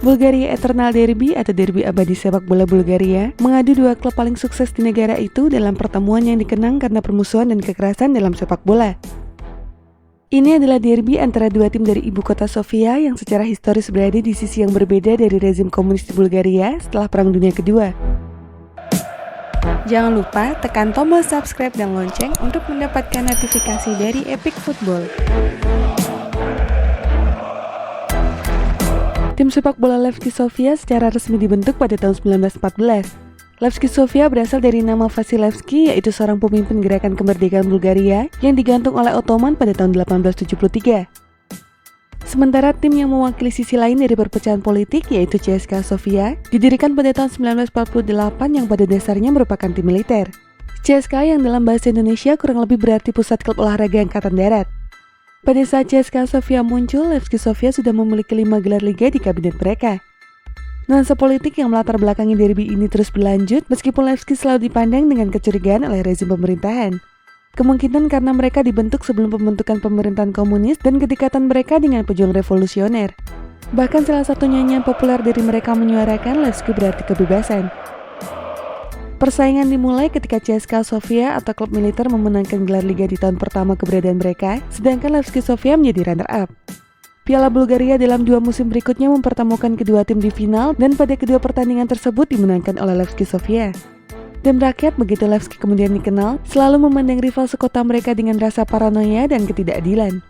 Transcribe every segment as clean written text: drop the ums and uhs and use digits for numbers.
Bulgaria Eternal Derby atau derby abadi sepak bola Bulgaria mengadu dua klub paling sukses di negara itu dalam pertemuan yang dikenang karena permusuhan dan kekerasan dalam sepak bola. Ini adalah derby antara dua tim dari ibu kota Sofia yang secara historis berada di sisi yang berbeda dari rezim komunis di Bulgaria setelah Perang Dunia Kedua. Jangan lupa tekan tombol subscribe dan lonceng untuk mendapatkan notifikasi dari Epic Football. Tim sepak bola Levski Sofia secara resmi dibentuk pada tahun 1914. Levski Sofia berasal dari nama Vasilevski, yaitu seorang pemimpin gerakan kemerdekaan Bulgaria yang digantung oleh Ottoman pada tahun 1873. Sementara tim yang mewakili sisi lain dari perpecahan politik, yaitu CSKA Sofia, didirikan pada tahun 1948 yang pada dasarnya merupakan tim militer. CSKA yang dalam bahasa Indonesia kurang lebih berarti Pusat Klub Olahraga Angkatan Darat. Pada saat CSKA Sofia muncul, Levski Sofia sudah memiliki 5 gelar liga di kabinet mereka. Nuansa politik yang melatar belakangi derby ini terus berlanjut meskipun Levski selalu dipandang dengan kecurigaan oleh rezim pemerintahan. Kemungkinan karena mereka dibentuk sebelum pembentukan pemerintahan komunis dan kedekatan mereka dengan pejuang revolusioner. Bahkan salah satu nyanyian populer dari mereka menyuarakan Levski berarti kebebasan. Persaingan dimulai ketika CSKA Sofia atau klub militer memenangkan gelar liga di tahun pertama keberadaan mereka, sedangkan Levski Sofia menjadi runner-up. Piala Bulgaria dalam 2 musim berikutnya mempertemukan kedua tim di final dan pada kedua pertandingan tersebut dimenangkan oleh Levski Sofia. Tim rakyat, begitu Levski kemudian dikenal, selalu memandang rival sekota mereka dengan rasa paranoia dan ketidakadilan.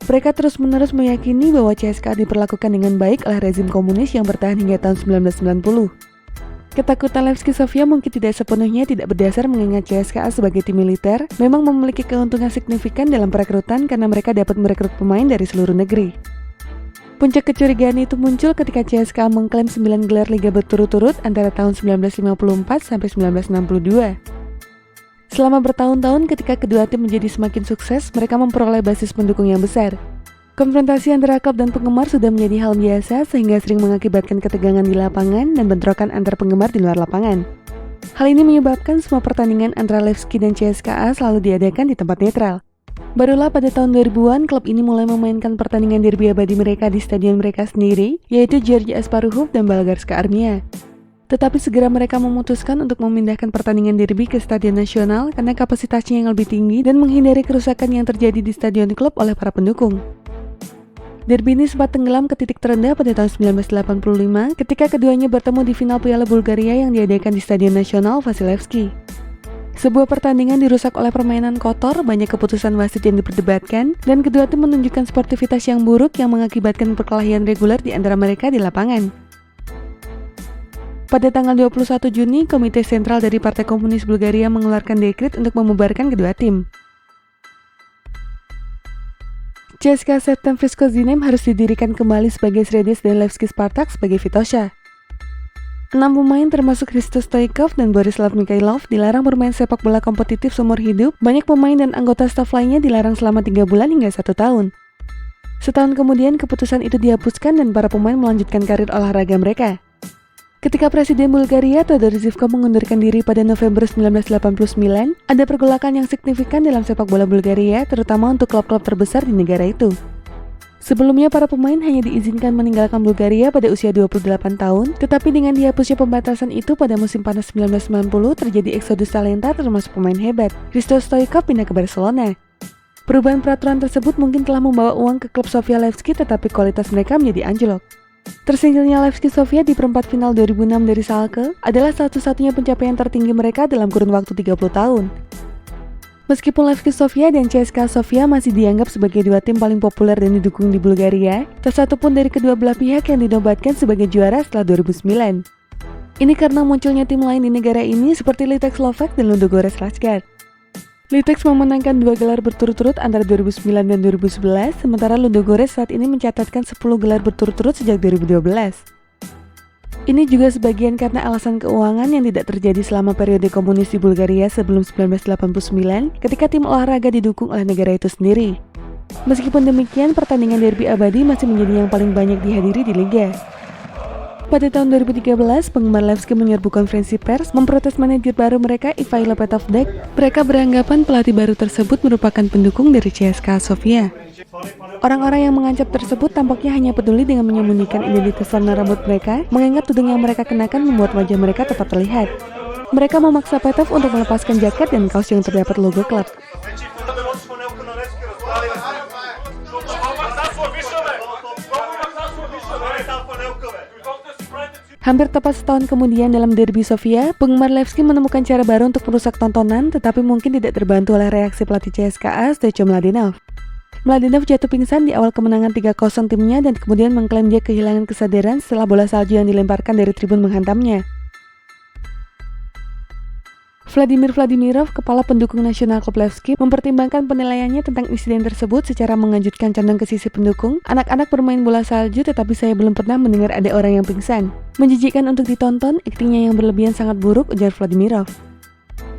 Mereka terus-menerus meyakini bahwa CSKA diperlakukan dengan baik oleh rezim komunis yang bertahan hingga tahun 1990. Ketakutan Levski Sofia mungkin tidak sepenuhnya tidak berdasar mengingat CSKA sebagai tim militer memang memiliki keuntungan signifikan dalam perekrutan karena mereka dapat merekrut pemain dari seluruh negeri. Puncak kecurigaan itu muncul ketika CSKA mengklaim 9 gelar liga berturut-turut antara tahun 1954 sampai 1962. Selama bertahun-tahun ketika kedua tim menjadi semakin sukses, mereka memperoleh basis pendukung yang besar. Konfrontasi antara klub dan penggemar sudah menjadi hal biasa sehingga sering mengakibatkan ketegangan di lapangan dan bentrokan antar penggemar di luar lapangan. Hal ini menyebabkan semua pertandingan antara Levski dan CSKA selalu diadakan di tempat netral. Barulah pada tahun 2000-an klub ini mulai memainkan pertandingan derby abadi mereka di stadion mereka sendiri, yaitu Georgi Asparuhov dan Bolgarska Armia. Tetapi segera mereka memutuskan untuk memindahkan pertandingan derby ke Stadion Nasional karena kapasitasnya yang lebih tinggi dan menghindari kerusakan yang terjadi di stadion klub oleh para pendukung. Derby ini sempat tenggelam ke titik terendah pada tahun 1985 ketika keduanya bertemu di final Piala Bulgaria yang diadakan di Stadion Nasional Vasilevski. Sebuah pertandingan dirusak oleh permainan kotor, banyak keputusan wasit yang diperdebatkan, dan kedua tim menunjukkan sportivitas yang buruk yang mengakibatkan perkelahian reguler di antara mereka di lapangan. Pada tanggal 21 Juni, Komite Sentral dari Partai Komunis Bulgaria mengeluarkan dekret untuk membubarkan kedua tim. CSKA Septemfrisko Zinem harus didirikan kembali sebagai Sredets dan Levski Spartak sebagai Vitosha. 6 pemain termasuk Hristo Stoichkov dan Borislav Mikhailov dilarang bermain sepak bola kompetitif seumur hidup. Banyak pemain dan anggota staf lainnya dilarang selama 3 bulan hingga 1 tahun. Setahun kemudian keputusan itu dihapuskan dan para pemain melanjutkan karir olahraga mereka. Ketika Presiden Bulgaria Todor Zivkov mengundurkan diri pada November 1989, ada pergolakan yang signifikan dalam sepak bola Bulgaria, terutama untuk klub-klub terbesar di negara itu. Sebelumnya, para pemain hanya diizinkan meninggalkan Bulgaria pada usia 28 tahun, tetapi dengan dihapusnya pembatasan itu pada musim panas 1990, terjadi eksodus talenta termasuk pemain hebat. Hristo Stoichkov pindah ke Barcelona. Perubahan peraturan tersebut mungkin telah membawa uang ke klub Sofia Levski, tetapi kualitas mereka menjadi anjlok. Tersingkirnya Levski Sofia di perempat final 2006 dari Schalke adalah satu-satunya pencapaian tertinggi mereka dalam kurun waktu 30 tahun. Meskipun Levski Sofia dan CSKA Sofia masih dianggap sebagai dua tim paling populer dan didukung di Bulgaria, tak satu pun dari kedua belah pihak yang dinobatkan sebagai juara setelah 2009. Ini karena munculnya tim lain di negara ini seperti Litex Lovak dan Ludogorets Razgrad. Litex memenangkan 2 gelar berturut-turut antara 2009 dan 2011, sementara Ludogorets saat ini mencatatkan 10 gelar berturut-turut sejak 2012. Ini juga sebagian karena alasan keuangan yang tidak terjadi selama periode komunis di Bulgaria sebelum 1989, ketika tim olahraga didukung oleh negara itu sendiri. Meskipun demikian, pertandingan derby abadi masih menjadi yang paling banyak dihadiri di liga. Pada tahun 2013, penggemar Levski menyerbu konferensi pers memprotes manajer baru mereka, Ivailo Petovdek. Mereka beranggapan pelatih baru tersebut merupakan pendukung dari CSKA Sofia. Orang-orang yang mengancam tersebut tampaknya hanya peduli dengan menyembunyikan identitas warna rambut mereka, mengingat tudung yang mereka kenakan membuat wajah mereka tetap terlihat. Mereka memaksa Petov untuk melepaskan jaket dan kaos yang terdapat logo klub. Hampir tepat setahun kemudian dalam derby Sofia, penggemar Levski menemukan cara baru untuk merusak tontonan, tetapi mungkin tidak terbantu oleh reaksi pelatih CSKA, Stoichkov Mladenov. Mladenov jatuh pingsan di awal kemenangan 3-0 timnya dan kemudian mengklaim dia kehilangan kesadaran setelah bola salju yang dilemparkan dari tribun menghantamnya. Vladimir Vladimirov, kepala pendukung nasional klub Levski, mempertimbangkan penilaiannya tentang insiden tersebut secara mengejutkan condong ke sisi pendukung. Anak-anak bermain bola salju, tetapi saya belum pernah mendengar ada orang yang pingsan. Menjijikan untuk ditonton, aktingnya yang berlebihan sangat buruk, ujar Vladimirov.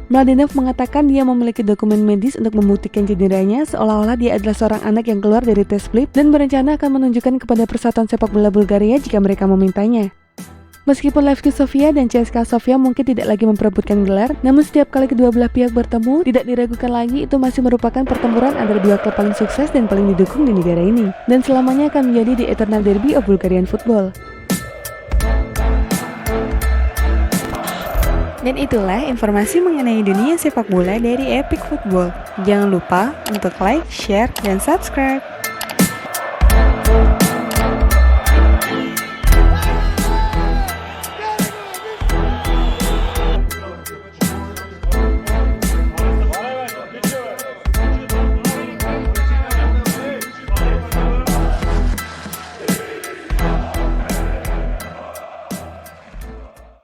Mladenov mengatakan dia memiliki dokumen medis untuk membuktikan cederanya, seolah-olah dia adalah seorang anak yang keluar dari tes blip dan berencana akan menunjukkan kepada Persatuan Sepak Bola Bulgaria jika mereka memintanya. Meskipun Levski Sofia dan CSKA Sofia mungkin tidak lagi memperebutkan gelar, namun setiap kali kedua belah pihak bertemu, tidak diragukan lagi itu masih merupakan pertempuran antara dua klub paling sukses dan paling didukung di negara ini. Dan selamanya akan menjadi the eternal derby of Bulgarian football. Dan itulah informasi mengenai dunia sepak bola dari Epic Football. Jangan lupa untuk like, share, dan subscribe.